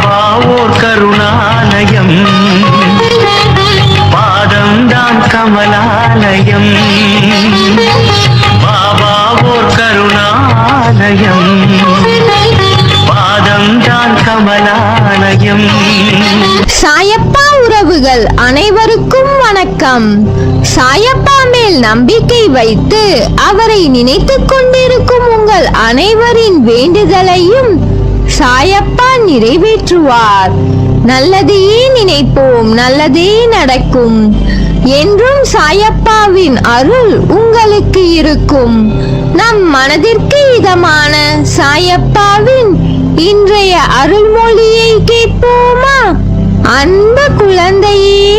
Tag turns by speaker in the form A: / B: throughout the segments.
A: பாபா ஓர் கருணாலயம், பாதம்தான் கமலாலயம். பாபா ஓர் கருணாலயம், பாதம்தான் கமலாலயம்.
B: சாயப்பா உறவுகள் அனைவருக்கும் வணக்கம். சாயப்பா மேல் நம்பிக்கை வைத்து அவரை நினைத்துக் கொண்டிருக்கும் உங்கள் அனைவரின் வேண்டுதலையும் சாயப்பா நிறைவேற்றுவார். நல்லதையே நினைப்போம், நல்லதே நடக்கும். என்றும் சாயப்பாவின் அருள் உங்களுக்கு இருக்கும். நம் மனதிற்கு இதமான சாயப்பாவின் இன்றைய அருள்மொழியை கேட்போமா? அன்பு குழந்தையே,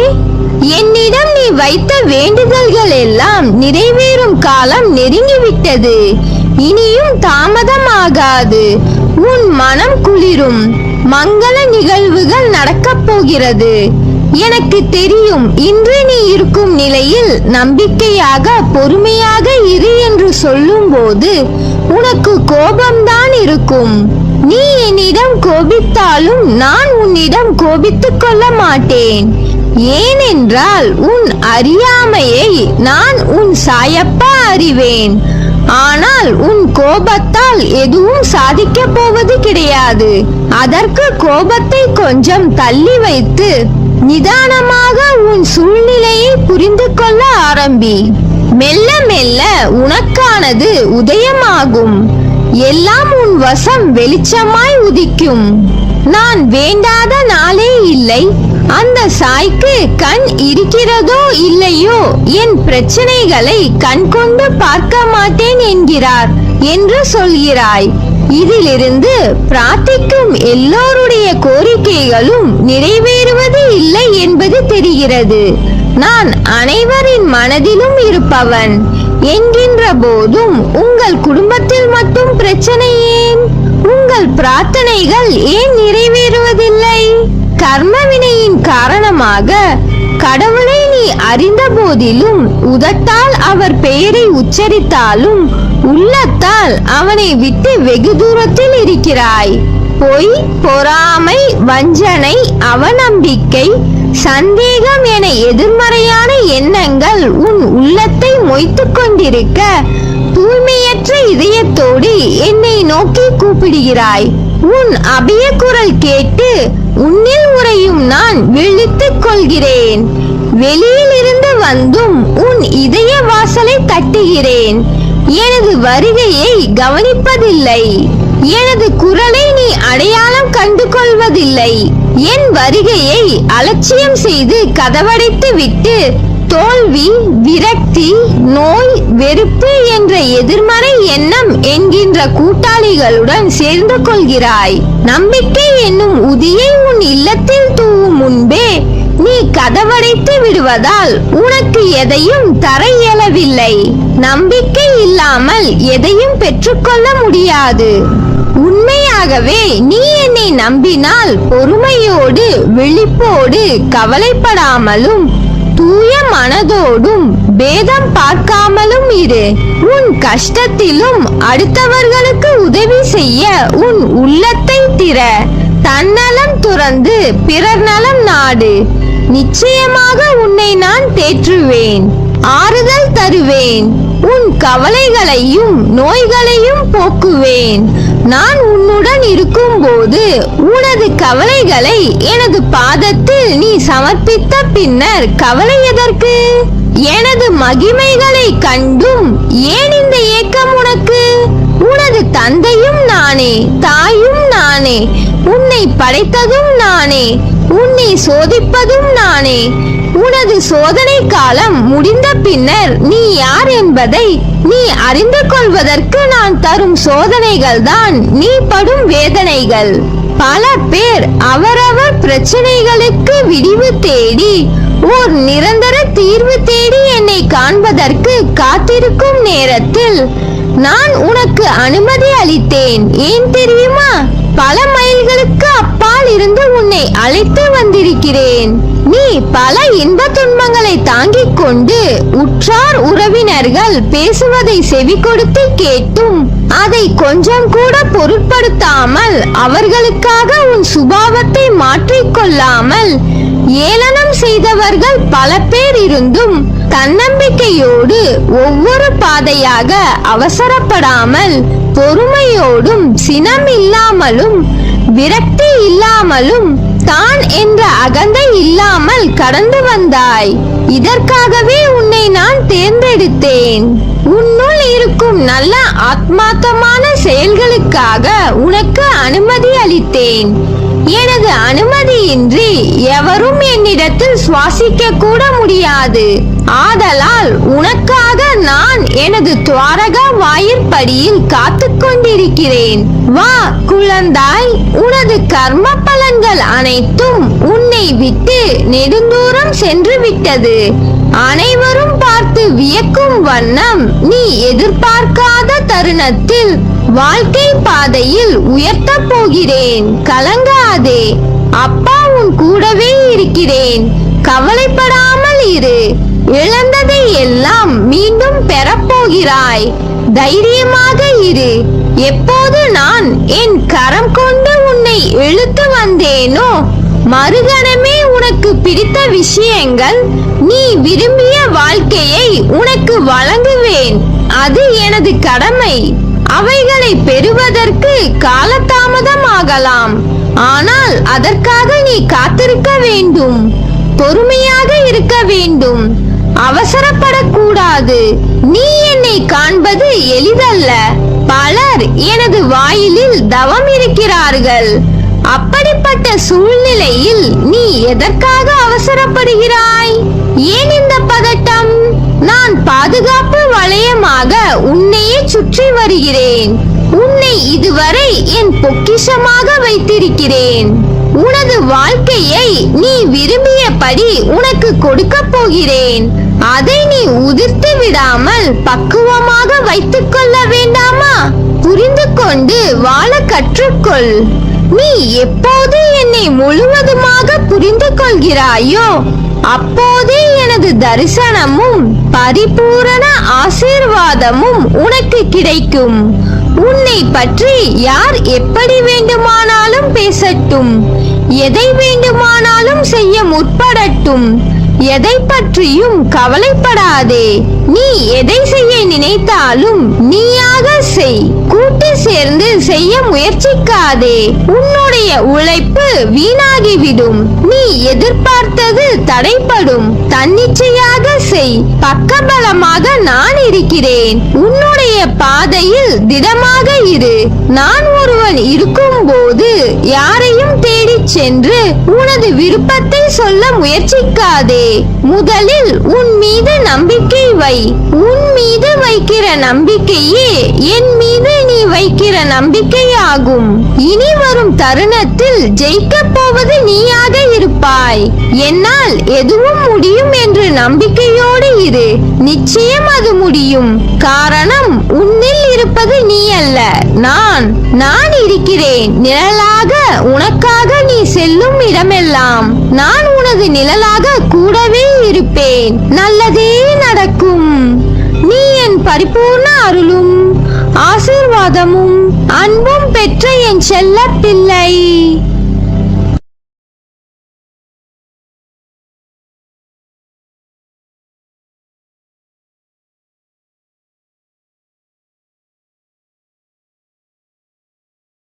B: என்னிடம் நீ வைத்த வேண்டுதல்கள் எல்லாம் நிறைவேறும் காலம் நெருங்கிவிட்டது. இனியும் தாமதமாகாது. உன் மனம் குளிரும். மங்கள நிகழ்வுகள் நடக்கப் போகிறது. எனக்கு தெரியும். இன்று நீ இருக்கும் நிலையில் நம்பிக்கையாக பொறுமையாக இரு என்று சொல்லும் போது உனக்கு கோபம்தான் இருக்கும். நீ என்னிடம் கோபித்தாலும் நான் உன்னிடம் கோபித்துக் கொள்ள மாட்டேன். ஏனென்றால் உன் அறியாமையை நான் உன் சாயப்பா அறிவேன். ஆனால் உன் கோபத்தால் எதுவும் சாதிக்க போவது கிடையாது. அதற்கு கோபத்தை கொஞ்சம் தள்ளி வைத்து நிதானமாக உன் சூழ்நிலையை புரிந்து கொள்ள ஆரம்பி. மெல்ல மெல்ல உனக்கானது உதயமாகும். எல்லாம் உன் வசம் வெளிச்சமாய் உதிக்கும். நான் வேண்டாத நாளே இல்லை. அந்த சாய்க்கு கண் இருக்கிறதோ இல்லையோ என் பிரச்சனைகளை கண் கொண்டு பார்க்க மாட்டேன் என்கிறார் என்று சொல்கிறாய். இதிலிருந்து பிரார்த்திக்கும் எல்லோருடைய கோரிக்கைகளும் நிறைவேறுவது இல்லை என்பது தெரிகிறது. நான் அனைவரின் மனதிலும் இருப்பவன் என்கின்ற போதும் உங்கள் குடும்பத்தில் மட்டும் பிரச்சனை ஏன்? உங்கள் பிரார்த்தனைகள் ஏன் நிறைவேறுவதில்லை? கர்மவினையின் காரணமாக கடவுளை நீ அறிந்த போதிலும் உதட்டால் அவர் பெயரை உச்சரித்தாலும் உள்ளத்தால் அவனை விட்டு வெகு தூரத்தில் இருக்கிறாய். பொய், பொறாமை, வஞ்சனை, அவநம்பிக்கை, சந்தேகம் என எதிர்மறையான எண்ணங்கள் உன் உள்ளத்தை மொய்த்துக் கொண்டிருக்க தூய்மையற்ற இதயத்தோடு என்னை நோக்கி கூப்பிடுகிறாய். உன் அபய குரல் கேட்டு உன்னில் உறையும் நான் விழித்துக் கொள்கிறேன். வெளியில் இருந்து வந்தும் உன் இதய வாசலை தட்டுகிறேன். எனது வருகையை கவனிப்பதில்லை. எனது குரலை நீ அடையாளம் கண்டு கொள்வதில்லை. என் வருகையை அலட்சியம் செய்து கதவடைத்து விட்டு தோல்வி, விரக்தி, நோய், வெறுப்பு என்ற எதிர்மறை எண்ணம் என்கின்ற கூட்டாளிகளுடன் சேர்ந்து கொள்கிறாய். நம்பிக்கை என்னும் உதியை உன் இல்லத்தில் தூவும் முன்பே நீ கதவடைத்து விடுவதால் உனக்கு எதையும் தர இயலவில்லை. நம்பிக்கை இல்லாமல் எதையும் பெற்றுக்கொள்ள முடியாது. உண்மையாகவே நீ என்னை நம்பினால் பொறுமையோடு, விழிப்போடு, கவலைப்படாமலும் தூய மனதோடும் பேதம் பார்க்காமலும் இரு. உன் கஷ்டத்திலும் அடுத்தவர்களுக்கு உதவி செய்ய உன் உள்ளத்தை திற. தன்னலம் துறந்து பிறர் நலம் நாடு. நிச்சயமாக உன்னை நான் தேற்றுவேன், ஆறுதல் தருவேன். உன் கவலைகளையும் நோய்களையும் போக்குவேன். நான் உன்னுடன் இருக்கும் போது உனது கவலைகளை எனது பாதத்தில் நீ சமர்ப்பித்த பின்னர் கவலை எதற்கு? எனது மகிமைகளை கண்டும் ஏன் இந்த ஏக்கம் உனக்கு? உனது தந்தையும் நானே, தாயும் நானே, உன்னை படைத்ததும் நானே, உன்னை சோதிப்பதும் நானே. உனது சோதனை காலம் முடிந்த பின்னர் நீ யார் என்பதை நீ அறிந்து கொள்வதற்கு நான் தரும் சோதனைகள் தான் நீ படும் வேதனைகள். பல பேர் அவரவர் பிரச்சனைகளுக்கு விடிவு தேடி ஓர் நிரந்தர தீர்வு தேடி என்னை காண்பதற்கு காத்திருக்கும் நேரத்தில் நான் உனக்கு அனுமதி அளித்தேன். ஏன் தெரியுமா? பல மைல்களுக்கு அப்பால் இருந்து உன் உன்னை அழைத்து வந்திருக்கிறேன். நீ பல இன்ப துன்பங்களை தாங்கிக் கொண்டு உற்றார் உறவினர்கள் பேசுவதை செவி கொடுத்து கேட்டும் அதை கொஞ்சம் கூட பொருட்படுத்தாமல் அவர்களுக்காக உன் சுபாவத்தை மாற்றிக்கொள்ளாமல் ஏளனம் செய்தவர்கள் பல பேர் இருந்தும் தன்னம்பிக்கையோடு ஒவ்வொரு பாதையாக அவசரப்படாமல் பொறுமையோடும் சினம் இல்லாமலும் விரக்தி இல்லாமலும் தான் என்ற அகந்தை இல்லாமல் கடந்து வந்தாய். இதற்காகவே உன்னை நான் தேர்ந்தெடுத்தேன். உன்னுள் இருக்கும் நல்ல ஆத்மார்த்தமான செயல்களுக்காக உனக்கு அனுமதி அளித்தேன். எனது அனுமதியின்றி எவரும் என்னிடத்தில் சுவாசிக்க கூட முடியாது. ஆதலால் உனக்காக நான் எனது துவாரகா வாயிற்படியில் காத்துக் கொண்டிருக்கிறேன். வா குழந்தாய், உனது கர்ம பலன்கள் அனைத்தும் உன்னை விட்டு நெடுந்தூரம் சென்று விட்டது. அனைவரும் பார்த்து வியக்கும் வண்ணம் நீ எதிர்பார்க்காத தருணத்தில் வாழ்க்கை பாதையில் உயர்த்த போகிறேன். கலங்காதே, அப்பா உன் கூடவே இருக்கிறேன். கவலைப்படாமல் இரு. இழந்ததை எல்லாம் மீண்டும் பெறப்போகிறாய். தைரியமாக இரு. எப்போது நான் என் கரம் கொண்டு உன்னை இழுத்து வந்தேனோ மறுகணமே உனக்கு பிடித்த விஷயங்கள், நீ விரும்பிய வாழ்க்கையை உனக்கு வழங்குவேன். அது எனது கடமை. அவைகளை பெறுவதற்கு காலதாமதமாகலாம். ஆனால் அதற்காக நீ காத்திருக்க வேண்டும். பொறுமையாக இருக்க வேண்டும். அவசரப்படக்கூடாது. நீ என்னை காண்பது எளிதல்ல. பலர் எனது வாயிலில் தவம் இருக்கிறார்கள். அப்படிப்பட்ட சூழ்நிலையில் நீ எதற்காக அவசரப்படுகிறாய்? ஏன் இந்த பதட்டம்? நான் பாதுகாப்பு வளையமாக உன்னையே சுற்றி வருகிறேன். உன்னை இதுவரை என் பொக்கிஷமாக வைத்திருக்கிறேன். உனது வாழ்க்கையை நீ விரும்பியபடி உனக்கு கொடுக்க போகிறேன். அதை நீ உதிர்த்து விடாமல் பக்குவமாக வைத்துக் கொள்ள வேண்டாமா? புரிந்து கொண்டு வாழ கற்றுக்கொள். நீ எப்போது என்னை முழுவதுமாக புரிந்து கொள்கிறாயோ அப்போதே எனது தரிசனமும் பரிபூரண ஆசீர்வாதமும் உனக்கு கிடைக்கும். உன்னை பற்றி யார் எப்படி வேண்டுமானாலும் பேசட்டும், எதை வேண்டுமானாலும் செய்ய முற்படட்டும், எதை பற்றியும் கவலைப்படாதே. நீ எதை செய்ய நினைத்தாலும் நீயாக செய். கூட்டு சேர்ந்து செய்ய முயற்சிக்காதே. உன்னுடைய உழைப்பு வீணாகிவிடும். நீ எதிர்பார்த்தது தடைப்படும். தன்னிச்சையாக செய். பக்கபலமாக நான் இருக்கிறேன். உன்னுடைய பாதையில் திடமாக இரு. நான் ஒருவன் இருக்கும் போது யாரையும் தேடிச் சென்று உனது விருப்பத்தை சொல்ல முயற்சிக்காதே. முதலில் உன் மீது நம்பிக்கை வை. உன் மீது வைக்கிற நம்பிக்கையே என் மீது நீ வைக்கிற நம்பிக்கையாகும். இனி வரும் தருணத்தில் ஜெயிக்கப் போவது நீயாக இருப்பாய். என்னால் எதுவும் முடியும் என்று நம்பிக்கையோடு இரு. நிச்சயம் அது முடியும். காரணம், உன்னில் இருப்பது நீ அல்ல, நான் இருக்கிறேன். நிழலாக உனக்காக நீ செல்லும் இடமெல்லாம் நான் உனது நிழலாக கூடவே இருப்பேன். நல்லதே நடக்கும். நீ என் பரிபூர்ண அருளும் ஆசீர்வாதமும் அன்பும் பெற்ற என் செல்ல பிள்ளை.